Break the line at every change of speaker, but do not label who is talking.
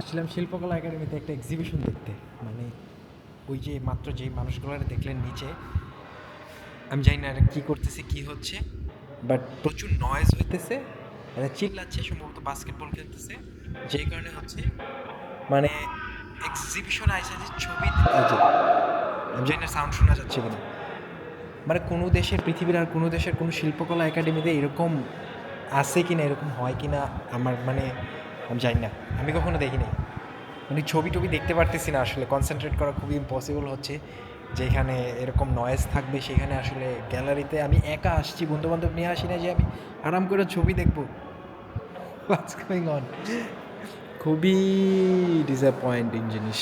আসছিলাম শিল্পকলা একাডেমিতে একটা এক্সিবিশন দেখতে। মানে ওই যে মাত্র যেই মানুষগুলো দেখলেন নিচে, আমি জানি না এটা কী করতেছে কী হচ্ছে, বাট প্রচুর নয়েজ হইতেছে, এরা চিল্লাচ্ছে, সম্ভবত বাস্কেটবল খেলতেছে, যেই কারণে হচ্ছে মানে এক্সিবিশন আইসা যে ছবি এই যে আমি জানি না সাউন্ড শোনা যাচ্ছে কিনা, মানে কোনো দেশের পৃথিবীর আর কোনো দেশের কোনো শিল্পকলা একাডেমিতে এরকম আছে কিনা, এরকম হয় কিনা আমার মানে আমি জানি না, আমি কখনো দেখিনি। মানে ছবি টবি দেখতে পারতেছি না, আসলে কনসেন্ট্রেট করা খুবই ইম্পসিবল হচ্ছে। যেখানে এরকম নয়েজ থাকবে সেখানে আসলে গ্যালারিতে আমি একা আসছি, বন্ধুবান্ধব নিয়ে আসি না যে আমি আরাম করে ছবি দেখবো। হোয়াটস গোয়িং অন, খুবই ডিসঅ্যাপয়েন্টিং জিনিস।